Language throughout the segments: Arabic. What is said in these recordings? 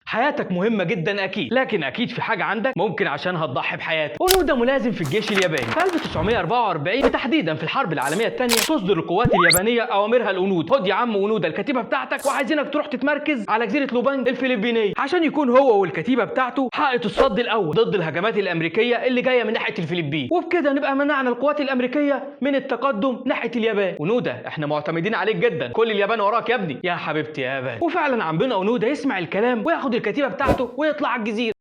حياتك مهمة جدا أكيد، لكن أكيد في حاجة عندك ممكن عشانها تضحي بحياتك. أونودا ملازم في الجيش الياباني. في 1944 تحديدا في الحرب العالمية الثانية تصدر القوات اليابانية أوامرها لأونودا: خد يا عم أونودا الكتيبة بتاعتك وعايزينك تروح تتمركز على جزيرة لوبانج الفلبينية عشان يكون هو والكتيبة بتاعته حائط الصد الأول ضد الهجمات الأمريكية اللي جاية من ناحية الفلبين، وبكده نبقى منعنا القوات الأمريكية من التقدم ناحية اليابان. أونودا احنا معتمدين عليك جدا، كل اليابان وراك يا ابني. يا حبيبتي يا يابان. وفعلا عمنا أونودا يسمع الكلام وياخد الكتيبة بتاعته ويطلع على الجزيرة.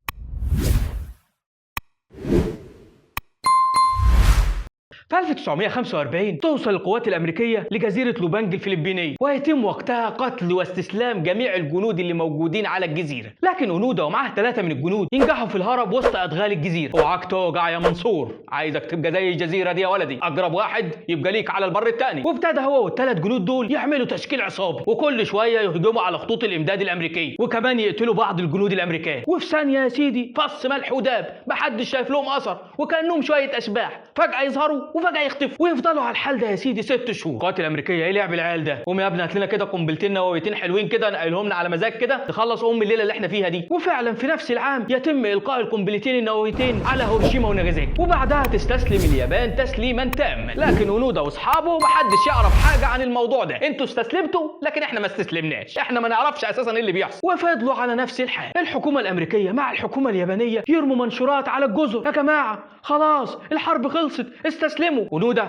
في 1945 توصل القوات الأمريكية لجزيرة لوبانج الفلبينية، ويتم وقتها قتل واستسلام جميع الجنود اللي موجودين على الجزيرة. لكن أونودا ومعاه 3 من الجنود ينجحوا في الهرب وسط أدغال الجزيرة. اوعاك توجع يا منصور، عايزك تبقى زي الجزيرة دي يا ولدي، أقرب واحد يبقى ليك على البر الثاني. وابتدى هو وال3 جنود دول يعملوا تشكيل عصابي، وكل شوية يهجموا على خطوط الإمداد الأمريكية، وكمان يقتلوا بعض الجنود الأمريكان. وفي ثانية يا سيدي فص ملح وداب، محدش شايف لهم أثر، وكأنهم شوية أشباح فجأة يظهروا وفجأة يختفوا، ويفضلوا على الحال ده يا سيدي 6 شهور. القوات الامريكيه ايه لعب العيال ده؟ قوم يا ابني هات لنا كده قنبلتين نوويتين حلوين كده نقلهم على مزاج كده نخلص الليله اللي احنا فيها دي. وفعلا في نفس العام يتم القاء القنبلتين النوويتين على هيروشيما وناجازاكي، وبعدها تستسلم اليابان تسليما تاما. لكن أونودا واصحابه محدش يعرف حاجه عن الموضوع ده. انتوا استسلمتوا لكن احنا ما استسلمناش، احنا ما نعرفش اساسا ايه اللي بيحصل. وفضلوا على نفس الحال. الحكومه الامريكيه مع الحكومه اليابانيه يرموا منشورات على الجزر: يا جماعه خلاص الحرب خلصت استسلموا. أونودا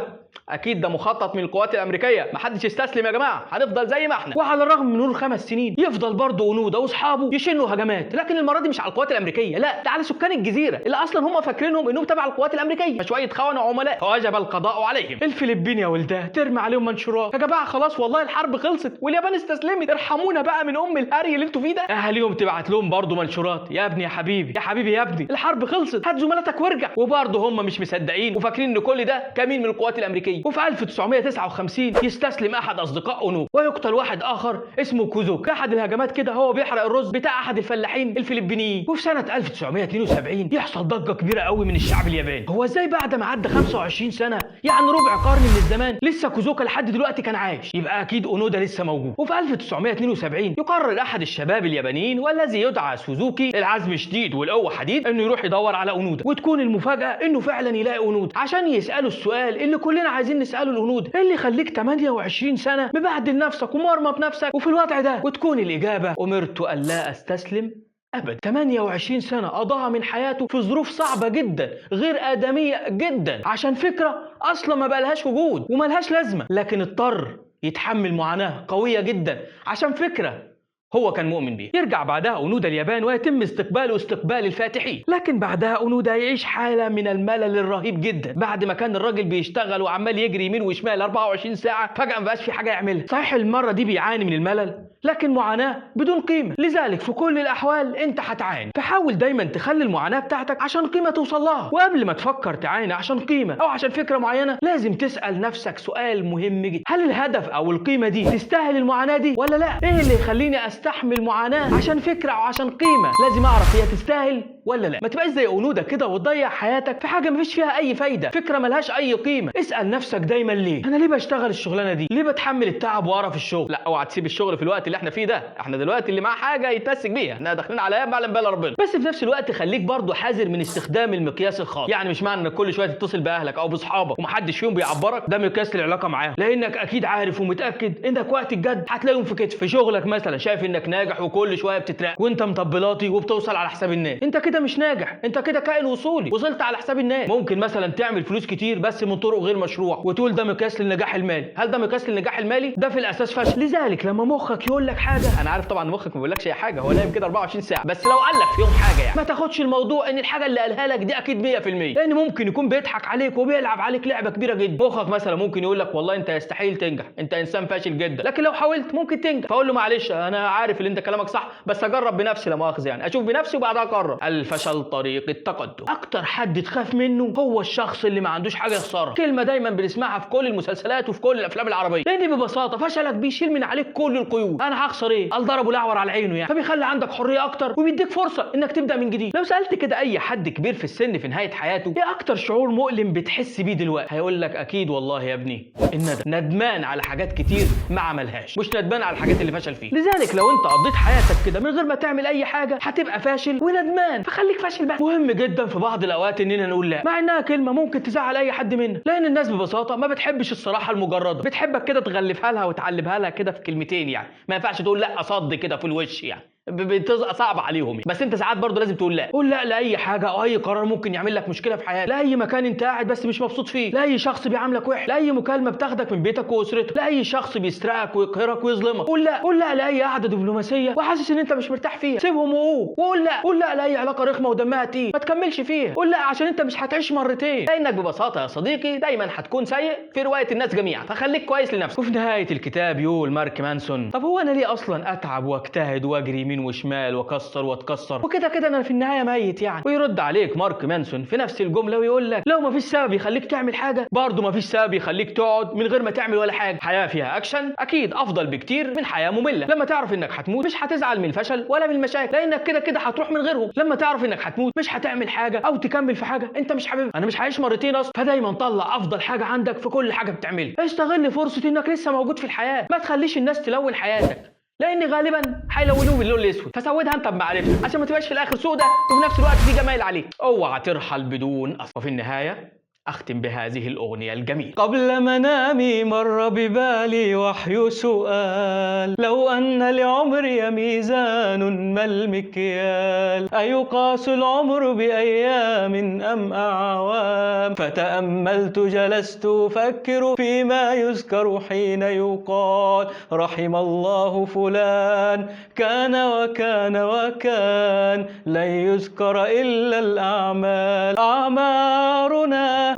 اكيد ده مخطط من القوات الامريكيه، محدش يستسلم يا جماعه، هنفضل زي ما احنا. وعلى الرغم من مرور 5 سنين يفضل برضه أونودا واصحابه يشنوا هجمات، لكن المره دي مش على القوات الامريكيه، لا ده على سكان الجزيره اللي اصلا هم فاكرينهم انهم تبع القوات الامريكيه، فشويه خونه عملاء فوجب القضاء عليهم. الفلبين يا ولداه ترمي عليهم منشورات: يا جماعه خلاص والله الحرب خلصت واليابان استسلمت، ارحمونا بقى من الهري اللي انتوا فيه ده. اهاليهم تبعت لهم برضه منشورات: يا ابني يا حبيبي يا حبيبي يا ابني الحرب خلصت، هات زملاتك وارجع. وبرضه هم مش مصدقين وفاكرين ان كل ده كمين من القوات الامريكيه. وفي 1959 يستسلم احد اصدقاء أونودا ويقتل واحد اخر اسمه كوزوك في احد الهجمات كده هو بيحرق الرز بتاع احد الفلاحين الفلبينيين. وفي سنه 1972 يحصل ضجه كبيره قوي من الشعب الياباني: هو ازاي بعد ما عدى 25 سنه يعني ربع قرن من الزمان لسه كوزوكا لحد دلوقتي كان عايش؟ يبقى اكيد أونودا لسه موجود. وفي 1972 يقرر احد الشباب اليابانيين والذي يدعى سوزوكي العزم شديد والقوه حديد انه يروح يدور على أونودا، وتكون المفاجاه انه فعلا يلاقي أونودا عشان يساله السؤال اللي كلنا عايزين نساله لأونودا: ايه اللي يخليك 28 سنه مبهدل نفسك ومرمط نفسك وفي الوضع ده؟ وتكون الاجابه: امرت الا استسلم ابدا. 28 سنه قضاها من حياته في ظروف صعبه جدا غير ادميه جدا عشان فكره اصلا ما بقالهاش وجود وملهاش لازمه، لكن اضطر يتحمل معاناه قويه جدا عشان فكره هو كان مؤمن بيه. يرجع بعدها أونودا اليابان ويتم استقباله استقبال الفاتحين، لكن بعدها أونودا يعيش حالة من الملل الرهيب جدا. بعد ما كان الراجل بيشتغل وعمال يجري يمين وشمال 24 ساعة فجأة مبقاش في حاجة يعملها. صحيح المرة دي بيعاني من الملل لكن معاناة بدون قيمة، لذلك في كل الأحوال أنت هتعاني، فحاول دايما تخلي المعاناة بتاعتك عشان قيمة توصل لها. وقبل ما تفكر تعاني عشان قيمة أو عشان فكرة معينة لازم تسأل نفسك سؤال مهم جدا: هل الهدف أو القيمة دي تستاهل المعاناة دي ولا لا؟ إيه اللي يخليني استحمل معاناة عشان فكرة او عشان قيمة؟ لازم اعرف هي تستاهل ولا لا. ما تبقاش زي أونودا كده وتضيع حياتك في حاجة مفيش فيها اي فايدة، فكرة ملهاش اي قيمة. اسأل نفسك دايما: ليه انا ليه بشتغل الشغلانة دي؟ ليه بتحمل التعب وقرف الشغل؟ لا اوعى تسيب الشغل في الوقت اللي احنا فيه ده، احنا دلوقتي اللي معاه حاجة يتمسك بيها، احنا داخلين على ايام معلم بلا ربنا. بس في نفس الوقت خليك برضو حذر من استخدام المقياس الخاص، يعني مش معنى انك كل شوية تتصل باهلك او باصحابك ومحدش فيهم بيعبرك ده مقياس العلاقة معاهم، لانك اكيد عارف ومتأكد انك وقت الجد هتلاقيهم في كتف. في شغلك مثلا شايف انك ناجح وكل شوية بتترقى وانت مطبلاتي وبتوصل على حساب الناس، انت كده مش ناجح، انت كده كائن وصولي وصلت على حساب الناس. ممكن مثلا تعمل فلوس كتير بس من طرق غير مشروع وتقول ده مقياس للنجاح المالي. هل ده مقياس للنجاح المالي؟ ده في الاساس فشل. لذلك لما مخك يقول لك حاجه، انا عارف طبعا مخك ما بيقولكش اي حاجه، هو نايم كده 24 ساعه، بس لو قال لك في يوم حاجه يعني ما تاخدش الموضوع ان الحاجه اللي قالها لك دي اكيد 100%، لان ممكن يكون بيضحك عليك وبيلعب عليك لعبه كبيره جدا. مخك مثلا ممكن يقول لك والله انت يستحيل تنجح، انت انسان فاشل جدا، لكن لو حاولت ممكن تنجح. فاقول له معلش انا عارف ان انت كلامك صح بس اجرب بنفسي لا مؤاخذه، يعني اشوف بنفسي وبعدها اقرر. قال الفشل طريق التقدم. اكتر حد تخاف منه هو الشخص اللي ما عندوش حاجه يخسرها. كلمه دايما بنسمعها في كل المسلسلات وفي كل الافلام العربيه، لان ببساطه فشلك بيشيل من عليك كل القيود. انا هخسر ايه؟ قال ضربه الاعور على عينه يعني. فبيخلي عندك حريه اكتر وبيديك فرصه انك تبدا من جديد. لو سالت كده اي حد كبير في السن في نهايه حياته ايه اكتر شعور مؤلم بتحس بيه دلوقتي، هيقول لك اكيد والله يا ابني الندم. ندمان على حاجات كتير ما عملهاش، مش ندمان على الحاجات اللي فشل فيها. لذلك لو انت قضيت حياتك كده من غير ما تعمل اي حاجه هتبقى فاشل وندمان، فخليك فاشل بقى. مهم جدا في بعض الاوقات اننا نقول لا، مع انها كلمه ممكن تزعل اي حد منا، لان الناس ببساطه ما بتحبش الصراحه المجرده، بتحبك كده تغلفها لها وتعلبها لها كده في كلمتين يعني. ما ينفعش تقول لا صد كده في الوش يعني، بتبقى صعب عليهم. بس انت ساعات برضه لازم تقول لا. قول لا لاي حاجه او اي قرار ممكن يعمل لك مشكله في حياتك، لاي مكان انت قاعد بس مش مبسوط فيه، لاي شخص بيعاملك وحش، لاي مكالمه بتاخدك من بيتك واسرتك، لاي شخص بيسرقك ويقهرك ويظلمك. قول لا. قول لا لاي قعده دبلوماسيه وحاسس ان انت مش مرتاح فيها، سيبهم وقوم وقول لا. قول لا لاي علاقه رخمه ودمها تقيل ما تكملش فيها. قول لا عشان انت مش هتعيش مرتين، لانك ببساطه يا صديقي دايما هتكون سيء في روايه الناس جميعا، فخليك كويس لنفسك. وفي نهايه الكتاب يقول مارك مانسون: طب هو انا ليه اصلا اتعب واجتهد واجري يمين وشمال واكسر واتكسر وكده كده انا في النهايه ميت يعني؟ ويرد عليك مارك مانسون في نفس الجمله ويقول لك: لو مفيش سبب يخليك تعمل حاجه برضه مفيش سبب يخليك تقعد من غير ما تعمل ولا حاجه. حياه فيها اكشن اكيد افضل بكتير من حياه ممله. لما تعرف انك هتموت مش هتزعل من الفشل ولا من المشاكل، لانك كده كده هتروح من غيرهم. لما تعرف انك هتموت مش هتعمل حاجه او تكمل في حاجه انت مش حاببها. انا مش هعيش مرتين اصلا، فدايما طلع افضل حاجه عندك في كل حاجه بتعملها. استغل فرصه انك لسه موجود في الحياه، ما تخليش الناس تلون حياتك، لان غالبا هيلونوه باللون الاسود، فسودها انت بمعرفتك عشان ما تبقاش في الاخر سودة وفي نفس الوقت في جمايل عليك. اوعى ترحل بدون اثر. وفي النهايه أختم بهذه الأغنية الجميلة: قبل منامي مر ببالي وحي سؤال، لو أن لعمري ميزان ما المكيال، أيقاس العمر بأيام أم أعوام؟ فتأملت جلست أفكر فيما يذكر حين يقال رحم الله فلان كان وكان وكان، لن يذكر إلا الأعمال.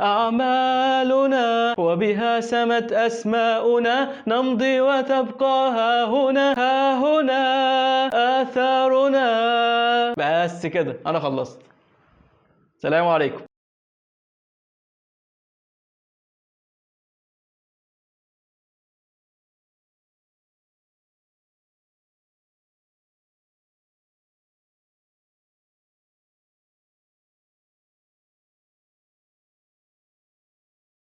أعمالنا وبها سمت أسماؤنا، نمضي وتبقى ها هنا آثارنا. بس كده أنا خلصت. سلام عليكم.